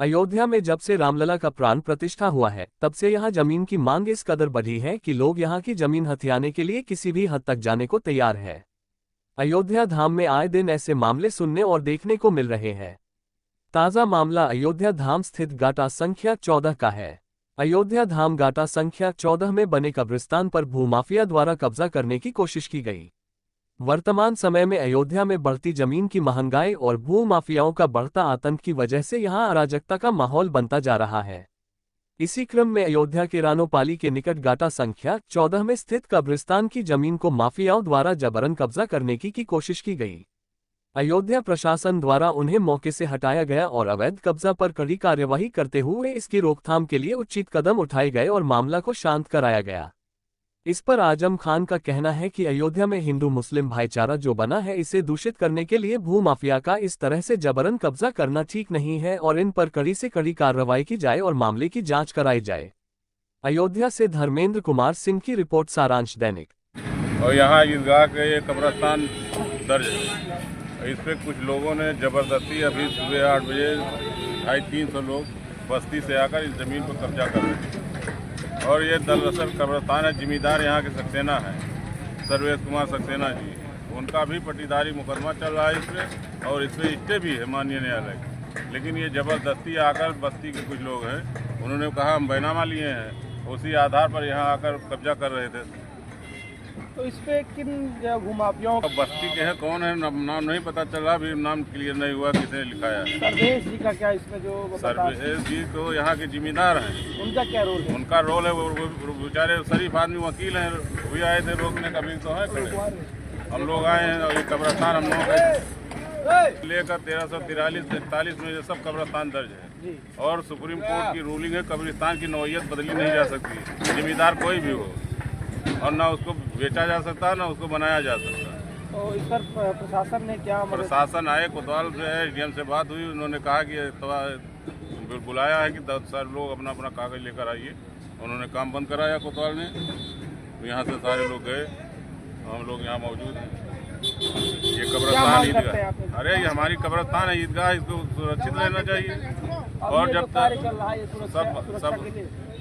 अयोध्या में जब से रामलला का प्राण प्रतिष्ठा हुआ है, तब से यहाँ जमीन की मांग इस कदर बढ़ी है कि लोग यहाँ की जमीन हथियाने के लिए किसी भी हद तक जाने को तैयार है। अयोध्या धाम में आए दिन ऐसे मामले सुनने और देखने को मिल रहे हैं। ताज़ा मामला अयोध्या धाम स्थित गाटा संख्या 14 का है। अयोध्या धाम गाटा संख्या 14 में बने कब्रिस्तान पर भूमाफिया द्वारा कब्जा करने की कोशिश की गई। वर्तमान समय में अयोध्या में बढ़ती जमीन की महंगाई और भू माफियाओं का बढ़ता आतंक की वजह से यहां अराजकता का माहौल बनता जा रहा है। इसी क्रम में अयोध्या के रानोपाली के निकट गाटा संख्या 14 में स्थित कब्रिस्तान की जमीन को माफियाओं द्वारा जबरन कब्जा करने की कोशिश की गई। अयोध्या प्रशासन द्वारा उन्हें मौके से हटाया गया और अवैध कब्जा पर कड़ी कार्यवाही करते हुए इसकी रोकथाम के लिए उचित कदम उठाए गए और मामला को शांत कराया गया। इस पर आजम खान का कहना है कि अयोध्या में हिंदू मुस्लिम भाईचारा जो बना है, इसे दूषित करने के लिए भूमाफिया का इस तरह से जबरन कब्जा करना ठीक नहीं है और इन पर कड़ी से कड़ी कार्रवाई की जाए और मामले की जांच कराई जाए। अयोध्या से धर्मेंद्र कुमार सिंह की रिपोर्ट, सारांश दैनिक। और यहाँ ईदगाह के ये कब्रिस्तान दर्ज है। इस पे कुछ लोगों ने जबरदस्ती अभी सुबह 8 बजे 250-300 लोग बस्ती से आकर इस जमीन पर कब्जा कर रहे हैं। और ये दरअसल कब्रिस्तान है, जिम्मेदार यहाँ के सक्सेना है, सर्वेश कुमार सक्सेना जी। उनका भी पट्टीदारी मुकदमा चल रहा है इस पर, और इस पर स्टे भी है माननीय न्यायालय। लेकिन ये ज़बरदस्ती आकर बस्ती के कुछ लोग हैं, उन्होंने कहा हम बैनामा लिए हैं, उसी आधार पर यहाँ आकर कब्जा कर रहे थे। तो इस पे किन भूमाफियाओं बस्ती के हैं, कौन है नाम नहीं पता चल रहा, अभी नाम क्लियर नहीं हुआ किसने लिखाया है। सर्वेश जी का क्या इसमें जो सर्वेश जी तो यहाँ के जिम्मेदार हैं। उनका क्या रोल है? उनका रोल है, वो बेचारे शरीफ आदमी वकील हैं, भी आए थे रोकने, कभी तो है खड़े। हम लोग आए हैं और ये कब्रिस्तान हम लोग लेकर 1343-43 में ये सब कब्रिस्तान दर्ज है। और सुप्रीम कोर्ट की रूलिंग है, कब्रिस्तान की नौइयत बदली नहीं जा सकती, जिम्मेदार कोई भी हो, और ना उसको बेचा जा सकता ना उसको बनाया जा सकता। तो इस पर प्रशासन ने क्या प्रशासन आए, कोतवाल से है, डीएम से बात हुई, उन्होंने कहा कि बुलाया है कि 10 सारे लोग अपना अपना कागज लेकर आइए। उन्होंने काम बंद कराया कोतवाल ने, तो यहाँ से सारे लोग गए, हम लोग यहाँ मौजूद हैं। ये कब्रिस्तान ईदगाह, अरे ये हमारी कब्रिस्तान है, ईदगाह, इसको सुरक्षित रहना चाहिए। और जब तक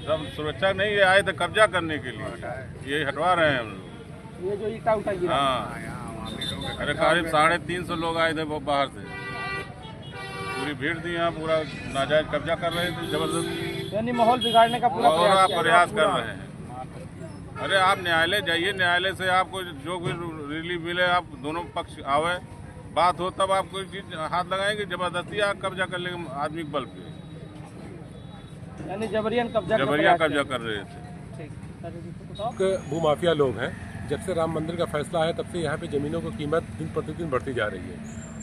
सब सुरक्षा नहीं है, आए थे कब्जा करने के लिए, ये हटवा रहे हैं हम लोग। ये जो ईटा उठा गिरा, हाँ, अरे करीब 350 लोग आए थे बाहर से, पूरी भीड़ थी यहाँ, पूरा नाजायज कब्जा कर रहे थे जबरदस्ती, यानी माहौल बिगाड़ने का पूरा प्रयास कर रहे हैं। अरे आप न्यायालय जाइए, न्यायालय से आपको जो भी रिलीफ मिले, आप दोनों पक्ष आवे, बात हो, तब आप कोई चीज हाथ लगाएंगे, जबरदस्ती आप कब्जा कर लेंगे आदमी के बल पे, यानी जबरियन कब्जा कर रहे थे। भूमाफिया लोग हैं। जब से राम मंदिर का फैसला है, तब से यहाँ पे ज़मीनों की कीमत दिन प्रतिदिन बढ़ती जा रही है।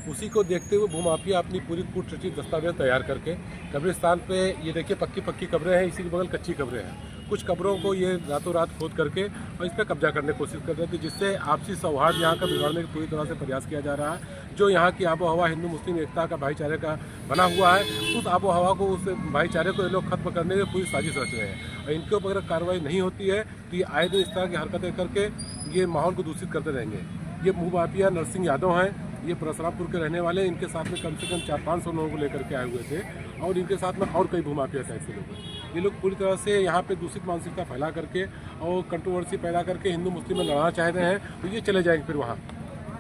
उसी को देखते हुए भूमाफिया अपनी पूरी कूटनीति दस्तावेज तैयार करके कब्रिस्तान पे, ये देखिए पक्की कब्रें हैं, इसी के बगल कच्ची कब्रें हैं, कुछ कब्रों को ये रातों रात खोद करके और इस पर कब्जा करने की कोशिश कर रहे थे, जिससे आपसी सौहार्द यहाँ का बिगाड़ने की पूरी तरह से प्रयास किया जा रहा है। जो यहाँ की आबो हवा हिंदू मुस्लिम एकता का भाईचारे का बना हुआ है, उस आबो हवा को, उस भाईचारे को ये लोग खत्म करने की पूरी साजिश रच रहे हैं। और इनके ऊपर अगर कार्रवाई नहीं होती है तो ये आए दिन इस तरह की हरकतें करके ये माहौल को दूषित करते रहेंगे। ये भूमाफिया नरसिंह यादव हैं, ये परशुरामपुर के रहने वाले, इनके साथ में कम से कम 400-500 लोगों को लेकर के आए हुए थे, और इनके साथ में और कई भूमाफिया टाइप के लोग हैं। ये लोग पूरी तरह से यहाँ पे दूषित मानसिकता फैला करके और कंट्रोवर्सी पैदा करके हिंदू मुस्लिम में लड़ना चाह रहे हैं, तो ये चले जाएंगे फिर वहाँ।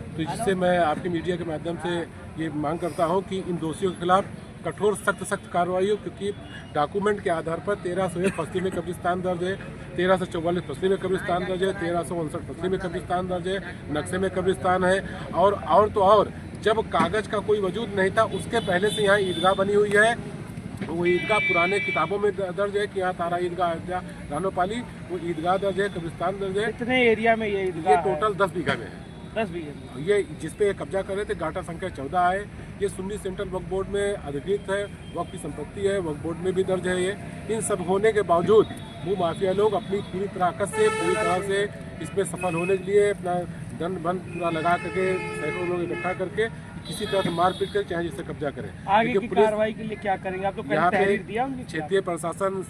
तो जिससे मैं आपकी मीडिया के माध्यम से ये मांग करता हूँ कि इन दोषियों के खिलाफ कठोर सख्त कार्रवाई हो, क्योंकि डॉक्यूमेंट के आधार पर 1301 फसली में कब्रिस्तान दर्ज है, 1344 फसली में कब्रिस्तान दर्ज है, 1359 फसली में कब्रिस्तान दर्ज है, नक्शे में कब्रिस्तान है। और जब कागज का कोई वजूद नहीं था, उसके पहले से यहाँ ईदगाह बनी हुई है। वो ईदगाह पुराने किताबों में दर्ज है कि यहाँ तारा ईदगाह रानोपाली, वो ईदगाह दर्ज है, कब्रिस्तान दर्ज है। कितने एरिया में ये टोटल 10 बीघा में है। 10 बीघा ये जिसपे कब्जा कर रहे थे, गाटा संख्या 14 है। ये सुन्नी सेंट्रल वक्फ बोर्ड में अधिकृत है, वक्फ की संपत्ति है, वक्फ बोर्ड में भी दर्ज है। ये इन सब होने के बावजूद भूमाफिया लोग अपनी पूरी ताकत से, पूरी तरह से इसमें सफल होने के लिए अपना दंड बंद पूरा लगा करके, सैकड़ों लोग इकट्ठा करके किसी तरह से मारपीट कर चाहे जिससे कब्जा करें। आगे की कार्रवाई के लिए क्या करेंगे आप? तो यहाँ पे दिया क्षेत्रीय प्रशासन,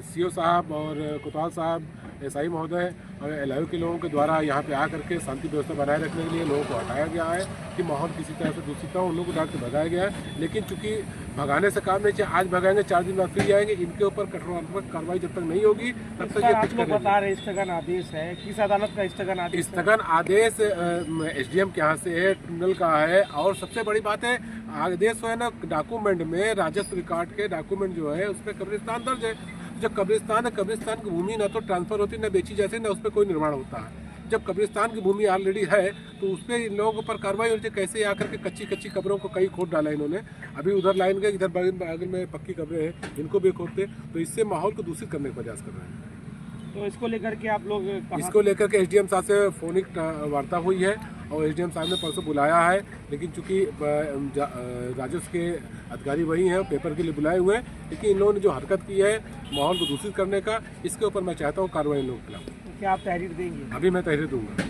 सीओ साहब और कोतवाल साहब, एसआई महोदय और एलआईयू के लोगों के द्वारा यहाँ पे आकर के शांति व्यवस्था बनाए रखने के लिए लोगों को हटाया गया है कि माहौल किसी तरह से दूषित हो, उन लोगों को डांट के भगाया गया है। लेकिन चूंकि भगाने से काम नहीं चाहिए। आज भगाएंगे 4 दिन बाद फिर जाएंगे। इनके ऊपर कठोरात्मक कार्रवाई जब तक नहीं होगी तब तक ये आप कुछ लोग करेंगे। बता रहे स्थगन आदेश है, किस अदालत का स्थगन आदेश है? स्थगन आदेश एसडीएम के यहाँ से है, ट्रिब्यूनल का है। और सबसे बड़ी बात है, आदेश है ना, डॉक्यूमेंट में राजस्व रिकॉर्ड के डॉक्यूमेंट जो है उसमें कब्रिस्तान दर्ज है। जब कब्रिस्तान है, कब्रिस्तान की भूमि ना तो ट्रांसफर होती ना बेची जाती ना उस पर कोई निर्माण होता है। जब कब्रिस्तान की भूमि ऑलरेडी है तो उस पर इन लोगों पर कार्रवाई होती है। कैसे आकर के कच्ची कच्ची कब्रों को कई खोद डाला इन्होंने। अभी उधर लाइन के इधर बगल में पक्की कब्रें हैं, इनको भी खोदते, तो इससे माहौल को दूषित करने का प्रयास कर रहे हैं। तो इसको लेकर के आप लोग इसको लेकर के एसडीएम साहब से फोनिक वार्ता हुई है और एसडीएम साहब ने परसों बुलाया है, लेकिन चूंकि राजस्व के अधिकारी वही हैं, पेपर के लिए बुलाए हुए हैं, लेकिन इन लोगों ने जो हरकत की है माहौल को दूषित करने का, इसके ऊपर मैं चाहता हूँ कार्रवाई इन लोगों के खिलाफ। क्या आप तहरीर देंगे? अभी मैं तहरीर दूंगा।